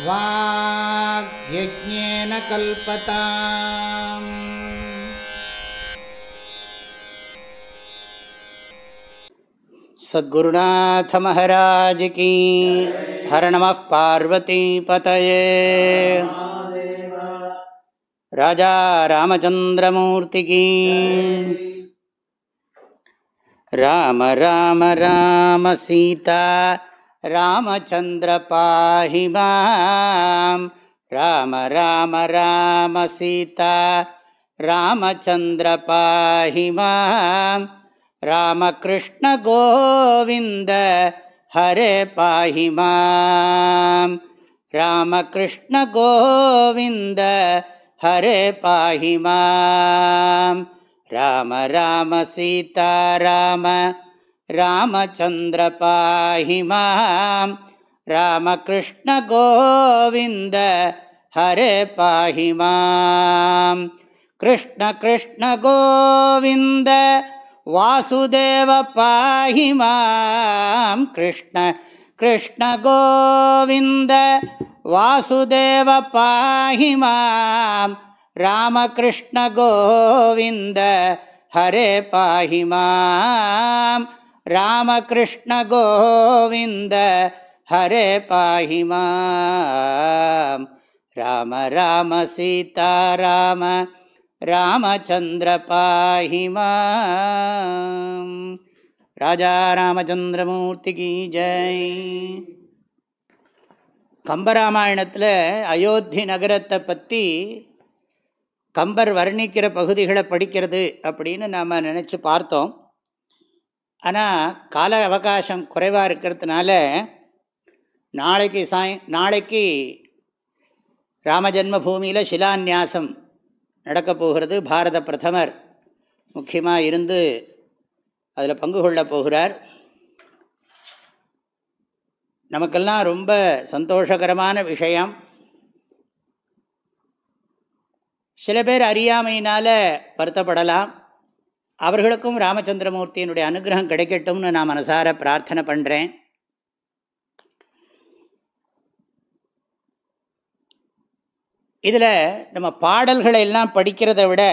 வாக்யஜ்ஞேன கல்பதாம். Sadgurunath Maharaj key. Hara நமः பார்வதி பதயே. ராஜா Ramachandramurthy key. Rama Rama Rama Sita Ramachandra பாஹி மாம். ராம ராம ராம சீதா ராமச்சந்திர பாஹி மாம். ராமகிருஷ்ண கோவிந்த ஹரே பாஹி மாம். ராமகிருஷ்ண கோவிந்த ஹரே பாஹி மாம். ராம ராம சீதா ராம ராமச்சந்திர பாஹி மாம். ராமகிருஷ்ண கோவிந்த ஹரே பாஹி மாம். கிருஷ்ண கிருஷ்ண கோவிந்த வாசுதேவ பாஹி மாம். கிருஷ்ண கிருஷ்ண கோவிந்த வாசுதேவ பாஹி மாம். ராமகிருஷ்ண கோவிந்த ஹரே பாஹி மாம். ராமகிருஷ்ண கோவிந்த ஹரே பாஹி மாம். ராம ராம சீதா ராம ராமச்சந்திர பாஹி மாம். ராஜா Ramachandramurthy key Jai. கம்பராமாயணத்தில் Ayodhya நகரத்தை பற்றி கம்பர் வர்ணிக்கிற பகுதிகளை படிக்கிறது அப்படின்னு நாம் நினச்சி பார்த்தோம். ஆனால் கால அவகாசம் குறைவாக இருக்கிறதுனால நாளைக்கு ராமஜன்ம பூமியில் சிலான்யாசம் நடக்கப் போகிறது. பாரத பிரதமர் முக்கியமாக இருந்து அதில் பங்கு கொள்ளப் போகிறார். நமக்கெல்லாம் ரொம்ப சந்தோஷகரமான விஷயம். சில பேர் அறியாமையினால் வருத்தப்படலாம். அவர்களுக்கும் ராமச்சந்திரமூர்த்தியினுடைய அனுகிரகம் கிடைக்கட்டும்னு நான் மனசார பிரார்த்தனை பண்ணுறேன். இதில் நம்ம பாடல்களை எல்லாம் படிக்கிறத விட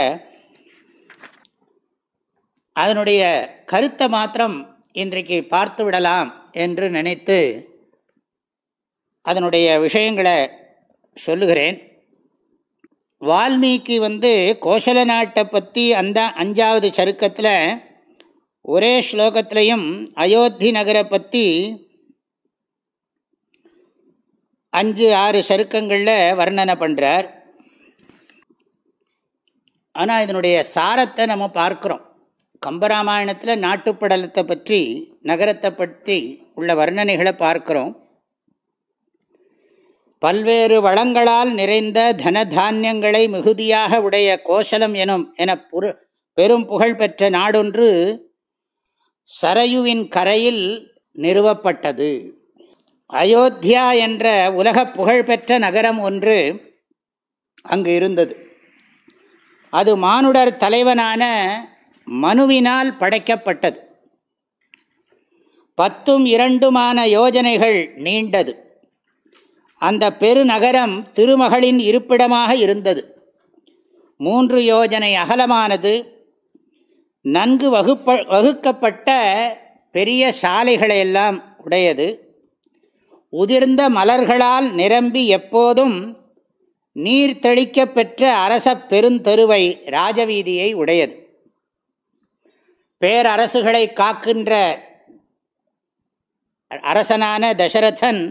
அதனுடைய கருத்தை மாத்திரம் இன்றைக்கு பார்த்து விடலாம் என்று நினைத்து அதனுடைய விஷயங்களை சொல்லுகிறேன். வால்மீகி கோசல நாட்டை பற்றி அந்த 5வது சருக்கத்தில் ஒரே ஸ்லோகத்திலையும் அயோத்தி நகரை பற்றி 5-6 சருக்கங்களில் வர்ணனை பண்ணுறார். ஆனால் இதனுடைய சாரத்தை நம்ம பார்க்குறோம். கம்பராமாயணத்தில் நாட்டுப்படலத்தை பற்றி நகரத்தை பற்றி உள்ள வர்ணனைகளை பார்க்குறோம். பல்வேறு வளங்களால் நிறைந்த தனதானியங்களை மிகுதியாக உடைய கோசலம் என பெரும் புகழ் பெற்ற நாடொன்று சரயுவின் கரையில் நிறுவப்பட்டது. அயோத்தியா என்ற உலக புகழ்பெற்ற நகரம் ஒன்று அங்கு இருந்தது. அது மானுடர் தலைவனான மனுவினால் படைக்கப்பட்டது. 10-2 யோஜனைகள் நீண்டது. அந்த பெருநகரம் திருமகளின் இருப்பிடமாக இருந்தது. 3 யோஜனை அகலமானது. நன்கு வகுக்கப்பட்ட பெரிய சாலைகளையெல்லாம் உடையது. உதிர்ந்த மலர்களால் நிரம்பி எப்போதும் நீர் தெளிக்க பெற்ற அரச பெருந்தெருவை ராஜவீதியை உடையது. பேரரசுகளை காக்கின்ற அரசனான தசரதன்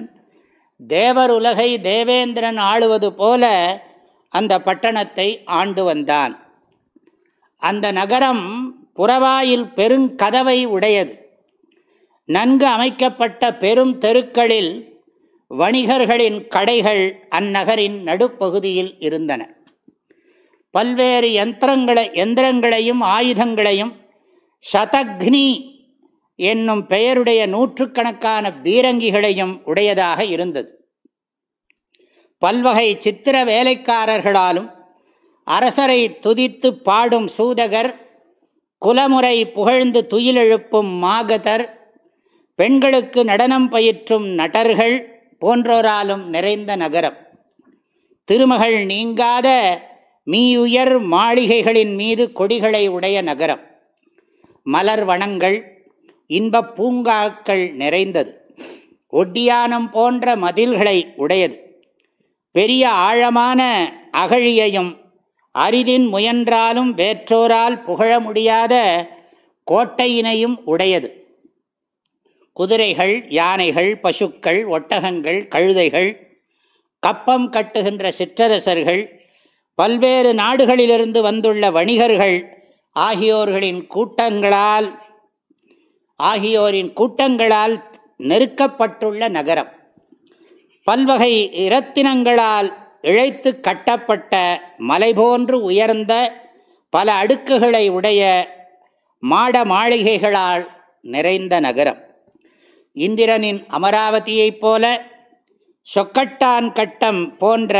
தேவர் உலகை தேவேந்திரன் ஆளுவது போல அந்த பட்டணத்தை ஆண்டு வந்தான். அந்த நகரம் புறவாயில் பெருங்கதவை உடையது. நன்கு அமைக்கப்பட்ட பெரும் தெருக்களில் வணிகர்களின் கடைகள் அந்நகரின் நடுப்பகுதியில் இருந்தன. பல்வேறு யந்திரங்களையும் ஆயுதங்களையும் சதக்னி என்னும் பெயருடைய 100கணக்கான பீரங்கிகளையும் உடையதாக இருந்தது. பல்வகை சித்திர வேலைக்காரர்களாலும் அரசரை துதித்து பாடும் சூதகர், குலமுறை புகழ்ந்து துயிலெழுப்பும் மாகதர், பெண்களுக்கு நடனம் பயிற்றும் நடர்கள், போன்றோராலும் நிறைந்த நகரம். திருமகள் நீங்காத மீயுயர் மாளிகைகளின் மீது கொடிகளை உடைய நகரம். மலர் வனங்கள், இன்பப் பூங்காக்கள் நிறைந்தது. ஒட்டியானம் போன்ற மதில்களை உடையது. பெரிய ஆழமான அகழியையும் அரிதின் முயன்றாலும் வேற்றோரால் புகழ முடியாத கோட்டையினையும் உடையது. குதிரைகள், யானைகள், பசுக்கள், ஒட்டகங்கள், கழுதைகள், கப்பம் கட்டுகின்ற சிற்றரசர்கள், பல்வேறு நாடுகளிலிருந்து வந்துள்ள வணிகர்கள் ஆகியோரின் கூட்டங்களால் நெருக்கப்பட்டுள்ள நகரம். பல்வகை இரத்தினங்களால் இழைத்து கட்டப்பட்ட மலை போன்று உயர்ந்த பல அடுக்குகளை உடைய மாட மாளிகைகளால் நிறைந்த நகரம். இந்திரனின் அமராவதியைப் போல சொக்கட்டான் கட்டம் போன்ற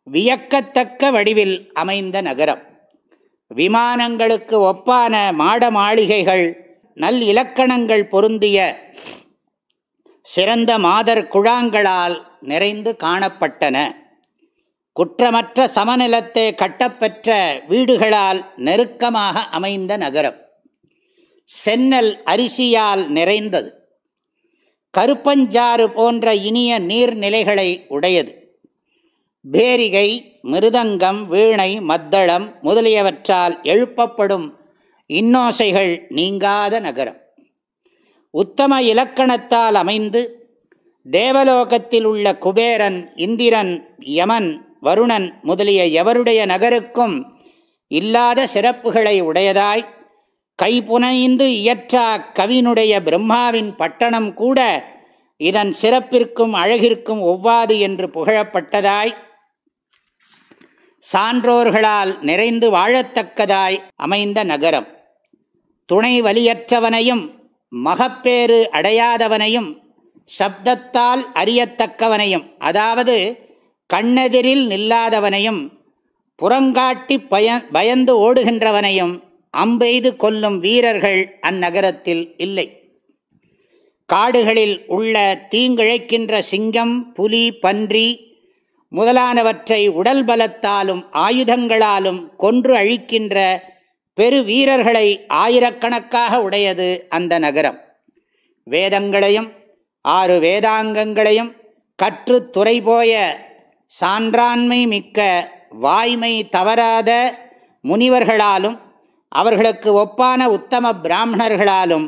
வியக்கத்தக்க வடிவில் அமைந்த நகரம். விமானங்களுக்கு ஒப்பான மாட மாளிகைகள் நல் இலக்கணங்கள் பொருந்திய சிறந்த மாதர் குழாங்களால் நிறைந்து காணப்பட்டன. குற்றமற்ற சமநிலத்தை கட்டப்பெற்ற வீடுகளால் நெருக்கமாக அமைந்த நகரம். சென்னல் அரிசியால் நிறைந்தது. கருப்பஞ்சாறு போன்ற இனிய நீர்நிலைகளை உடையது. பேரிகை, மிருதங்கம், வீணை, மத்தளம் முதலியவற்றால் எழுப்பப்படும் இன்னோசைகள் நீங்காத நகரம். உத்தம இலக்கணத்தால் அமைந்து தேவலோகத்தில் உள்ள குபேரன், இந்திரன், யமன், வருணன் முதலிய எவருடைய நகருக்கும் இல்லாத சிறப்புகளை உடையதாய், கைப்புனைந்து இயற்றா கவினுடைய பிரம்மாவின் பட்டணம் கூட இதன் சிறப்பிற்கும் அழகிற்கும் ஒவ்வாது என்று புகழப்பட்டதாய், சான்றோர்களால் நிறைந்து வாழத்தக்கதாய் அமைந்த நகரம். துணை வலியற்றவனையும் மகப்பேறு அடையாதவனையும் சப்தத்தால் அறியத்தக்கவனையும், அதாவது கண்ணெதிரில் நில்லாதவனையும் புறங்காட்டி பயந்து ஓடுகின்றவனையும் அம்பெய்து கொல்லும் வீரர்கள் அந்நகரத்தில் இல்லை. காடுகளில் உள்ள தீங்கிழைக்கின்ற சிங்கம், புலி, பன்றி முதலானவற்றை உடல் பலத்தாலும் ஆயுதங்களாலும் கொன்று அழிக்கின்ற பெரு வீரர்களை ஆயிரக்கணக்காக உடையது அந்த நகரம். வேதங்களையும் 6 வேதாங்கங்களையும் கற்று துறை போய சான்றாண்மை மிக்க வாய்மை தவறாத முனிவர்களாலும் அவர்களுக்கு ஒப்பான உத்தம பிராமணர்களாலும்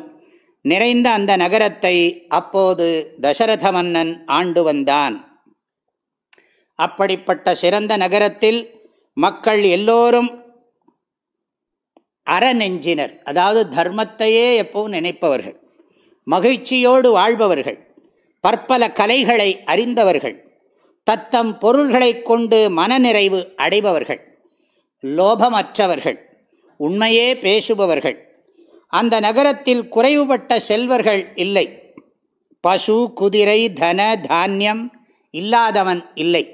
நிறைந்த அந்த நகரத்தை அப்போது தசரத மன்னன் ஆண்டு வந்தான். அப்படிப்பட்ட சிறந்த நகரத்தில் மக்கள் எல்லோரும் அறநெஞ்சினர், அதாவது தர்மத்தையே எப்பவும் நினைப்பவர்கள், மகிழ்ச்சியோடு வாழ்பவர்கள், பற்பல கலைகளை அறிந்தவர்கள், தத்தம் பொருள்களை கொண்டு மனநிறைவு அடைபவர்கள், லோபமற்றவர்கள், உண்மையே பேசுபவர்கள். அந்த நகரத்தில் குறைவுபட்ட செல்வர்கள் இல்லை. பசு, குதிரை, தன, தானியம் இல்லாதவன் இல்லை.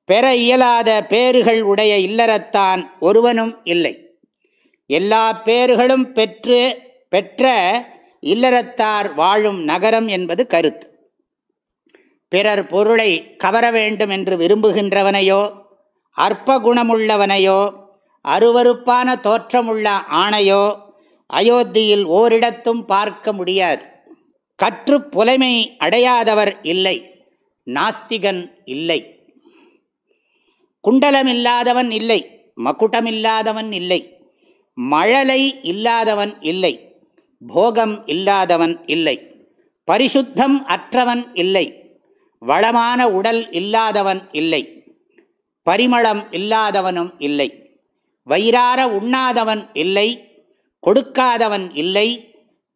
பெற இயலாத பேறுகள் உடைய இல்லறத்தான் ஒருவனும் இல்லை. எல்லா பேறுகளும் பெற்ற இல்லறத்தார் வாழும் நகரம் என்பது கருத்து. பிறர் பொருளை கவர வேண்டும் என்று விரும்புகின்றவனையோ, அற்ப குணமுள்ளவனையோ, அருவருப்பான தோற்றமுள்ள ஆணையோ அயோத்தியில் ஓரிடத்தும் பார்க்க முடியாது. கற்று புலைமை அடையாதவர் இல்லை, நாஸ்திகன் இல்லை. குண்டலமில்லாதவன் இல்லை, மகுடமில்லாதவன் இல்லை, மழலை இல்லாதவன் இல்லை, போகம் இல்லாதவன் இல்லை, பரிசுத்தம் அற்றவன் இல்லை, வளமான உடல் இல்லாதவன் இல்லை, பரிமளம் இல்லாதவனும் இல்லை, வயிறார உண்ணாதவன் இல்லை, கொடுக்காதவன் இல்லை,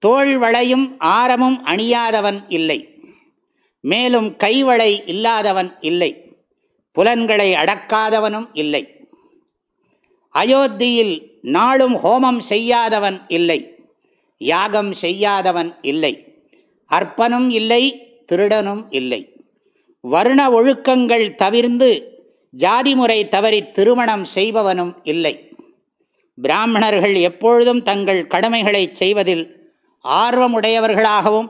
தோள் வளையும் ஆரமும் அணியாதவன் இல்லை, மேலும் கைவளை இல்லாதவன் இல்லை, புலன்களை அடக்காதவனும் இல்லை. அயோத்தியில் நாளும் ஹோமம் செய்யாதவன் இல்லை, யாகம் செய்யாதவன் இல்லை, அற்பனும் இல்லை, திருடனும் இல்லை, வருண ஒழுக்கங்கள் தவிர்ந்து ஜாதிமுறை தவறி திருமணம் செய்பவனும் இல்லை. பிராமணர்கள் எப்பொழுதும் தங்கள் கடமைகளை செய்வதில் ஆர்வமுடையவர்களாகவும்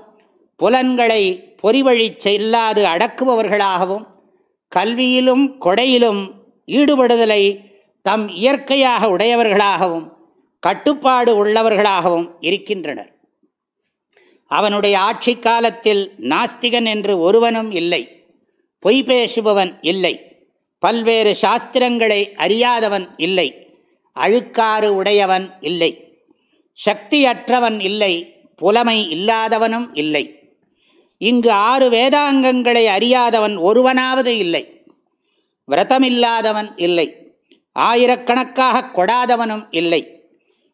புலன்களை பொறிவழி செல்லாது அடக்குபவர்களாகவும், கல்வியிலும் கொடையிலும் ஈடுபடுதலை தம் இயற்கையாக உடையவர்களாகவும் கட்டுப்பாடு உள்ளவர்களாகவும் இருக்கின்றனர். அவனுடைய ஆட்சி காலத்தில் நாஸ்திகன் என்று ஒருவனும் இல்லை, பொய் பேசுபவன் இல்லை, பல்வேறு சாஸ்திரங்களை அறியாதவன் இல்லை, அழுக்காறு உடையவன் இல்லை, சக்தியற்றவன் இல்லை, புலமை இல்லாதவனும் இல்லை. இங்கு 6 வேதாங்கங்களை அறியாதவன் ஒருவனாவது இல்லை. விரதமில்லாதவன் இல்லை, ஆயிரக்கணக்காக கொடாதவனும் இல்லை,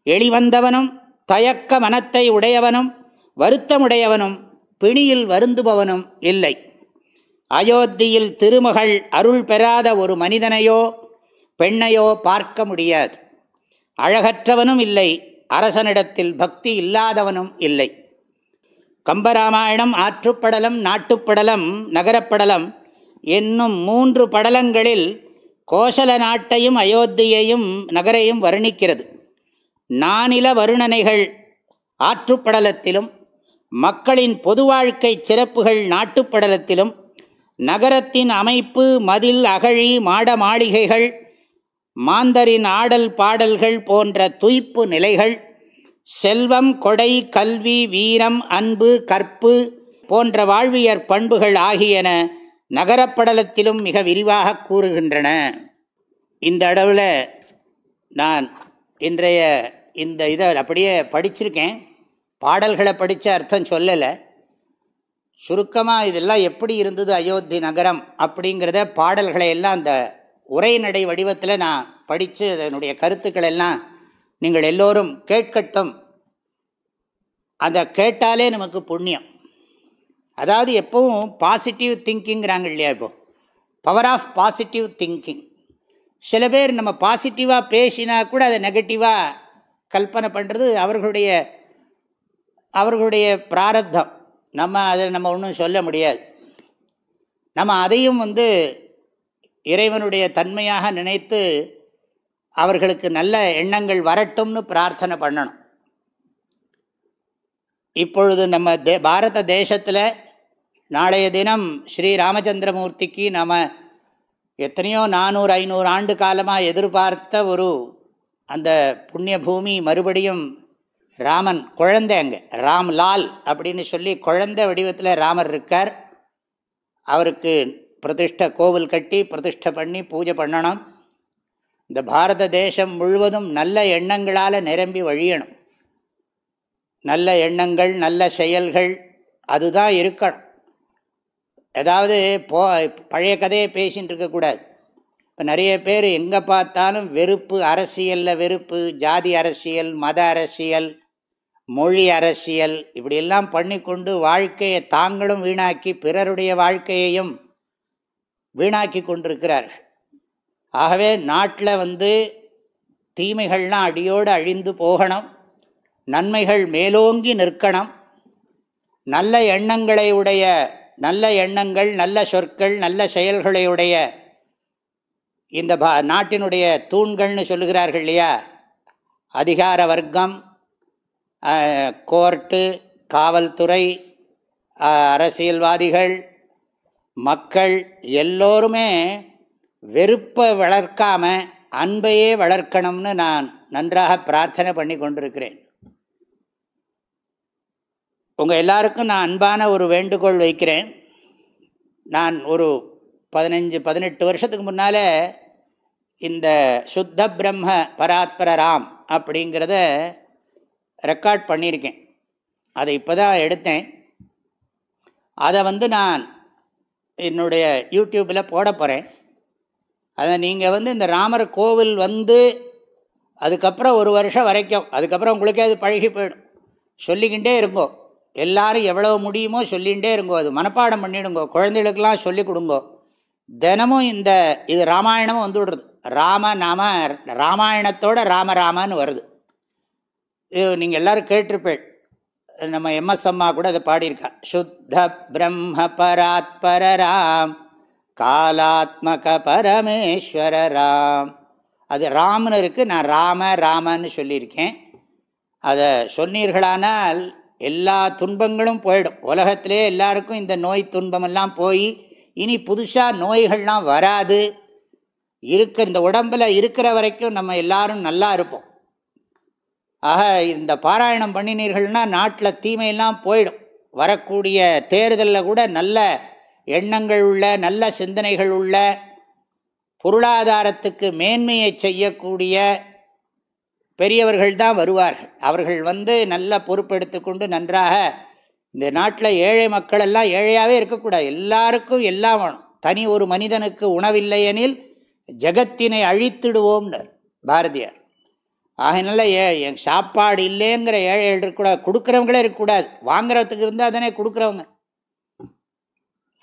எளிவந்தவனும் தயக்க மனத்தை உடையவனும் வருத்தமுடையவனும் பிணியில் வருந்துபவனும் இல்லை. அயோத்தியில் திருமகள் அருள் பெறாத ஒரு மனிதனையோ பெண்ணையோ பார்க்க முடியாது. அழகற்றவனும் இல்லை, அரசனிடத்தில் பக்தி இல்லாதவனும் இல்லை. கம்பராமாயணம், ஆற்றுப்படலம், நாட்டுப்படலம், நகரப்படலம் என்னும் 3 படலங்களில் கோசல நாட்டையும் அயோத்தியையும் நகரையும் வர்ணிக்கிறது. நானில வருணனைகள் ஆற்றுப்படலத்திலும், மக்களின் பொது வாழ்க்கை சிறப்புகள் நாட்டுப்படலத்திலும், நகரத்தின் அமைப்பு, மதில், அகழி, மாட மாளிகைகள், மாந்தரின் ஆடல் பாடல்கள் போன்ற துய்ப்பு நிலைகள், செல்வம், கொடை, கல்வி, வீரம், அன்பு, கற்பு போன்ற வாழ்வியற் பண்புகள் ஆகியன நகரப்படலத்திலும் மிக விரிவாக கூறுகின்றன. இந்த அளவில் நான் இன்றைய இந்த இதை அப்படியே படிச்சிருக்கேன். பாடல்களை படித்த அர்த்தம் சொல்லலை. சுருக்கமாக இதெல்லாம் எப்படி இருந்தது அயோத்தி நகரம் அப்படிங்கிறத பாடல்களை எல்லாம் அந்த உரைநடை வடிவத்தில் நான் படித்து அதனுடைய கருத்துக்கள் எல்லாம் நீங்கள் எல்லோரும் கேட்கட்டும். அதை கேட்டாலே நமக்கு புண்ணியம். அதாவது எப்பவும் பாசிட்டிவ் திங்கிங்கிறாங்க இல்லையா? இப்போது பவர் ஆஃப் பாசிட்டிவ் திங்கிங். சில பேர் நம்ம பாசிட்டிவாக பேசினா கூட அதை நெகட்டிவாக கல்பனை பண்ணுறது அவர்களுடைய பிராரப்தம். அதை நம்ம ஒன்றும் சொல்ல முடியாது. நம்ம அதையும் இறைவனுடைய தன்மையாக நினைத்து அவர்களுக்கு நல்ல எண்ணங்கள் வரட்டும்னு பிரார்த்தனை பண்ணணும். இப்பொழுது நம்ம பாரத தேசத்தில் நாளைய தினம் ஸ்ரீ ராமச்சந்திரமூர்த்திக்கு நம்ம எத்தனையோ 400-500 ஆண்டு காலமாக எதிர்பார்த்த ஒரு அந்த புண்ணிய பூமி மறுபடியும் ராமன் குழந்தை, அங்கே ராம்லால் அப்படின்னு சொல்லி குழந்தை வடிவத்தில் ராமர் இருக்கார். அவருக்கு பிரதிஷ்டை, கோவில் கட்டி பிரதிஷ்டை பண்ணி பூஜை பண்ணணும். இந்த பாரத தேசம் முழுவதும் நல்ல எண்ணங்களால் நிரம்பி வழியணும். நல்ல எண்ணங்கள், நல்ல செயல்கள், அதுதான் இருக்கணும். ஏதாவது பழைய கதையை பேசின்னு இருக்கக்கூடாது. இப்போ நிறைய பேர் எங்கே பார்த்தாலும் வெறுப்பு, அரசியலில் வெறுப்பு, ஜாதி அரசியல், மத அரசியல், மொழி அரசியல், இப்படியெல்லாம் பண்ணி கொண்டு வாழ்க்கையை தாங்களும் வீணாக்கி பிறருடைய வாழ்க்கையையும் வீணாக்கி கொண்டிருக்கிறார்கள். ஆகவே நாட்டில் தீமைகள்லாம் அடியோடு அழிந்து போகணும், நன்மைகள் மேலோங்கி நிற்கணும். நல்ல எண்ணங்களை உடைய, நல்ல எண்ணங்கள், நல்ல சொற்கள், நல்ல செயல்களையுடைய இந்த நாட்டினுடைய தூண்கள்னு சொல்லுகிறார்கள் இல்லையா? அதிகார வர்க்கம், கோர்ட்டு, காவல்துறை, அரசியல்வாதிகள், மக்கள் எல்லோருமே வெறுப்பை வளர்க்காமல் அன்பையே வளர்க்கணும்னு நான் நன்றாக பிரார்த்தனை பண்ணி கொண்டிருக்கிறேன். உங்கள் எல்லாருக்கும் நான் அன்பான ஒரு வேண்டுகோள் வைக்கிறேன். நான் ஒரு 15-18 வருஷத்துக்கு முன்னால் இந்த சுத்த பிரம்ம பராத்பர ராம் அப்படிங்கிறத ரெக்கார்ட் பண்ணியிருக்கேன். அதை இப்போ தான் எடுத்தேன். அதை நான் என்னுடைய யூடியூப்பில் போட போகிறேன். அதை நீங்கள் இந்த ராமர் கோவில் அதுக்கப்புறம் 1 வருஷம் வரைக்கும், அதுக்கப்புறம் உங்களுக்கே அது பழகி போயிடும். சொல்லிக்கிட்டே இருங்கோ, எல்லோரும் எவ்வளோ முடியுமோ சொல்லிகிட்டே இருங்கோ. அது மனப்பாடம் பண்ணிவிடுங்கோ, குழந்தைகளுக்கெல்லாம் சொல்லிக் கொடுங்கோ. தினமும் இது ராமாயணமும் விடுறது. ராமாயணத்தோட ராமராமன்னு வருது. இது நீங்கள் எல்லோரும் கேட்டிருப்பேன். நம்ம எம்எஸ் அம்மா கூட அதை பாடியிருக்கா. சுத்த பிரம்ம பராத்பர ராம், காலாத்மக பரமேஸ்வர ராம். அது ராம்னு இருக்குது, நான் ராமன்னு சொல்லியிருக்கேன். அதை சொன்னீர்களானால் எல்லா துன்பங்களும் போயிடும். உலகத்திலே எல்லாருக்கும் இந்த நோய் துன்பமெல்லாம் போய் இனி புதுசாக நோய்கள்லாம் வராது. இந்த உடம்பில் இருக்கிற வரைக்கும் நம்ம எல்லாரும் நல்லா இருப்போம். ஆக இந்த பாராயணம் பண்ணினீர்கள்னா நாட்டில் தீமையெல்லாம் போயிடும். வரக்கூடிய தேர்தலில் கூட நல்ல எண்ணங்கள் உள்ள, நல்ல சிந்தனைகள் உள்ள, பொருளாதாரத்துக்கு மேன்மையை செய்யக்கூடிய பெரியவர்கள் தான் வருவார்கள். அவர்கள் நல்ல பொறுப்பெடுத்து கொண்டு நன்றாக இந்த நாட்டில் ஏழை மக்கள் எல்லாம் ஏழையாகவே இருக்கக்கூடாது. எல்லாருக்கும் எல்லாம் வேணும். தனி ஒரு மனிதனுக்கு உணவில்லையெனில் ஜகத்தினை அழித்திடுவோம்னர் பாரதியார். ஆகையினால என் சாப்பாடு இல்லைங்கிற ஏழைகள் இருக்கக்கூடாது, கொடுக்குறவங்களே இருக்கக்கூடாது. வாங்குறதுக்கு இருந்தால் தானே கொடுக்குறவங்க.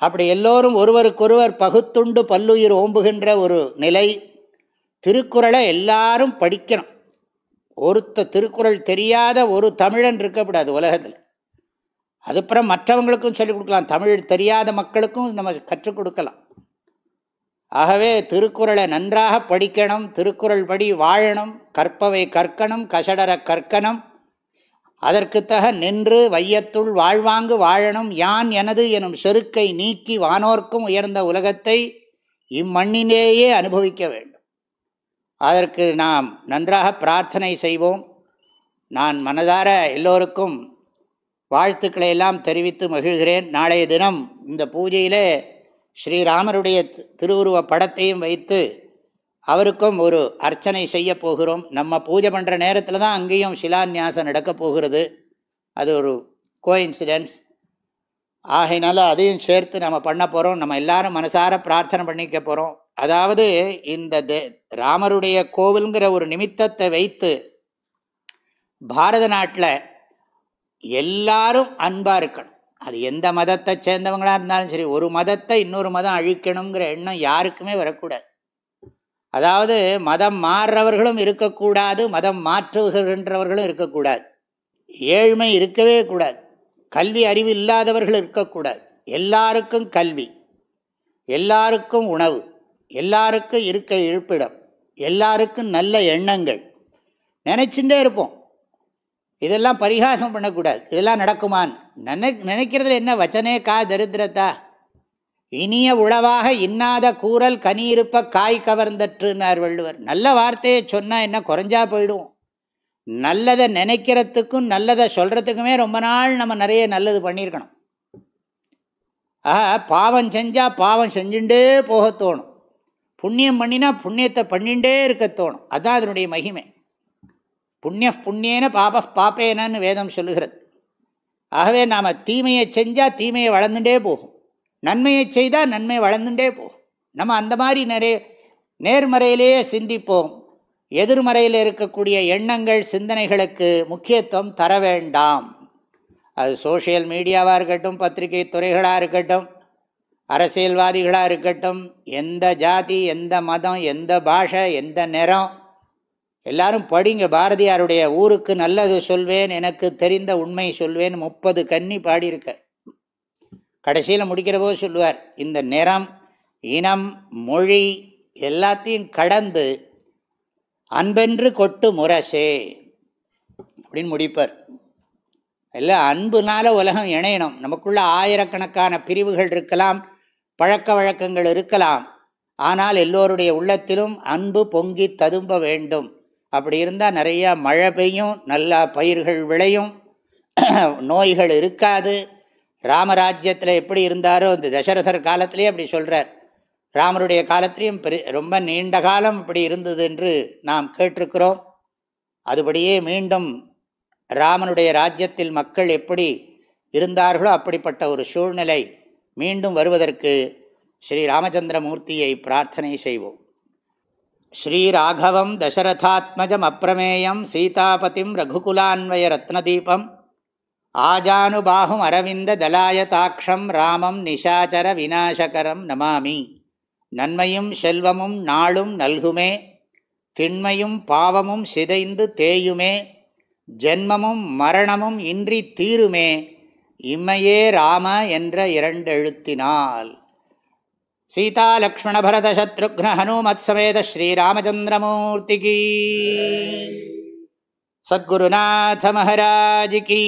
அப்படி எல்லோரும் ஒருவருக்கொருவர் பகுத்துண்டு பல்லுயிர் ஓம்புகின்ற ஒரு நிலை. திருக்குறளை எல்லாரும் படிக்கணும். திருக்குறள் தெரியாத ஒரு தமிழன் இருக்கக்கூடாது உலகத்தில். அதுக்கப்புறம் மற்றவங்களுக்கும் சொல்லிக் கொடுக்கலாம். தமிழ் தெரியாத மக்களுக்கும் நம்ம கற்றுக் கொடுக்கலாம். ஆகவே திருக்குறளை நன்றாக படிக்கணும், திருக்குறள் படி வாழணும், கற்பவை கற்கணும், கசடர கற்கணும், அதற்குத்தக நின்று வையத்துள் வாழ்வாங்கு வாழணும். யான் எனது எனும் செருக்கை நீக்கி வானோர்க்கும் உயர்ந்த உலகத்தை இம்மண்ணிலேயே அனுபவிக்க வேண்டும். அதற்கு நாம் நன்றாக பிரார்த்தனை செய்வோம். நான் மனதார எல்லோருக்கும் வாழ்த்துக்களை எல்லாம் தெரிவித்து மகிழ்கிறேன். நாளைய தினம் இந்த பூஜையிலே ஸ்ரீராமருடைய திருவுருவ படத்தையும் வைத்து அவருக்கும் ஒரு அர்ச்சனை செய்ய போகிறோம். நம்ம பூஜை பண்ணுற நேரத்தில் தான் அங்கேயும் சிலான்யாசம் நடக்கப் போகிறது. அது ஒரு கோஇன்சிடென்ஸ். ஆகையினால அதையும் சேர்த்து நம்ம பண்ண போகிறோம். நம்ம எல்லாரும் மனசார பிரார்த்தனை பண்ணிக்க போகிறோம். அதாவது இந்த ராமருடைய கோவிலுங்கிற ஒரு நிமித்தத்தை வைத்து பாரத நாட்டில் எல்லாரும் அன்பாக இருக்கணும். அது எந்த மதத்தை சேர்ந்தவங்களாக இருந்தாலும் சரி. ஒரு மதத்தை இன்னொரு மதம் அழிக்கணுங்கிற எண்ணம் யாருக்குமே வரக்கூடாது. அதாவது மதம் மாறுறவர்களும் இருக்கக்கூடாது, மதம் மாற்றுகின்றவர்களும் இருக்கக்கூடாது, ஏழ்மை இருக்கவே கூடாது, கல்வி அறிவு இல்லாதவர்கள் இருக்கக்கூடாது. எல்லாருக்கும் கல்வி, எல்லாருக்கும் உணவு, எல்லாருக்கும் இருக்க இருப்பிடம், எல்லாருக்கும் நல்ல எண்ணங்கள் நினைச்சுட்டே இருப்போம். இதெல்லாம் பரிகாசம் பண்ணக்கூடாது. இதெல்லாம் நடக்குமான்னு நினைக்கிறதுல என்ன வச்சனே கா தரித்திரத்தா. இனிய உளவாக இன்னாத கூறல் கனியிருப்ப காய் கவர்ந்தற்றுனார் வள்ளுவர். நல்ல வார்த்தையை சொன்னால் என்ன குறைஞ்சா போயிடுவோம். நல்லதை நினைக்கிறதுக்கும் நல்லதை சொல்கிறதுக்குமே ரொம்ப நாள் நம்ம நிறைய நல்லது பண்ணியிருக்கணும். பாவம் செஞ்சால் பாவம் செஞ்சுட்டே போக தோணும், புண்ணியம் பண்ணினா புண்ணியத்தை பண்ணிகிட்டே இருக்க தோணும். அதுதான் அதனுடைய மகிமை. புண்ணிய புண்ணியேன பாப பாப்பேனன்னு வேதம் சொல்லுகிறது. ஆகவே நாம் தீமையை செஞ்சால் தீமையை வளர்ந்துட்டே போகும், நன்மையை செய்தால் நன்மை வளர்ந்துட்டே போகும். நம்ம அந்த மாதிரி நிறைய நேர்மறையிலேயே சிந்திப்போம். எதிர்மறையில் இருக்கக்கூடிய எண்ணங்கள் சிந்தனைகளுக்கு முக்கியத்துவம் தர வேண்டாம். அது சோஷியல் மீடியாவாக இருக்கட்டும், பத்திரிகை துறைகளாக இருக்கட்டும், அரசியல்வாதிகளாக இருக்கட்டும், எந்த ஜாதி, எந்த மதம், எந்த பாஷை, எந்த நிறம், எல்லாரும் படிங்க. பாரதியாருடைய ஊருக்கு நல்லது சொல்வேன், எனக்கு தெரிந்த உண்மை சொல்வேன் 30 கன்னி பாடியிருக்கார். கடைசியில் முடிக்கிற போது சொல்லுவார், இந்த நிறம், இனம், மொழி எல்லாத்தையும் கடந்து அன்பென்று கொட்டு முரசே அப்படின்னு முடிப்பார். இல்லை, அன்புனால உலகம் இணையணும். நமக்குள்ள ஆயிரக்கணக்கான பிரிவுகள் இருக்கலாம், பழக்க வழக்கங்கள் இருக்கலாம், ஆனால் எல்லோருடைய உள்ளத்திலும் அன்பு பொங்கி ததும்ப வேண்டும். அப்படி இருந்தால் நிறையா மழை பெய்யும், நல்லா பயிர்கள் விளையும், நோய்கள் இருக்காது. ராமராஜ்யத்தில் எப்படி இருந்தாரோ இந்த தசரதர் காலத்திலே அப்படி சொல்கிறார். ராமருடைய காலத்திலையும் ரொம்ப நீண்ட காலம் இப்படி இருந்தது என்று நாம் கேட்டிருக்கிறோம். அதுபடியே மீண்டும் ராமனுடைய ராஜ்யத்தில் மக்கள் எப்படி இருந்தார்களோ அப்படிப்பட்ட ஒரு சூழ்நிலை மீண்டும் வருவதற்கு ஸ்ரீ ராமச்சந்திரமூர்த்தியை பிரார்த்தனை செய்வோம். ஸ்ரீராகவம் தசரதாத்மஜம் அப்ரமேயம் சீதாபதிம் ரகுகுலான்வய ரத்னதீபம் ஆஜானுபாஹும் அரவிந்த தலாயதாட்சம் ராமம் நிஷாச்சர விநாசகரம் நமாமி. நன்மையும் செல்வமும் நாளும் நல்குமே, திண்மையும் பாவமும் சிதைந்து தேயுமே, ஜென்மமும் மரணமும் இன்றி தீருமே, இம்மையே ராம என்ற 2 எழுத்தினால். சீதா லக்ஷ்மண பரத சத்ருக்ன ஹனுமத் சமேத ஸ்ரீராமச்சந்திரமூர்த்திக்கு. சத்குருநாத மகாராஜ் கீ.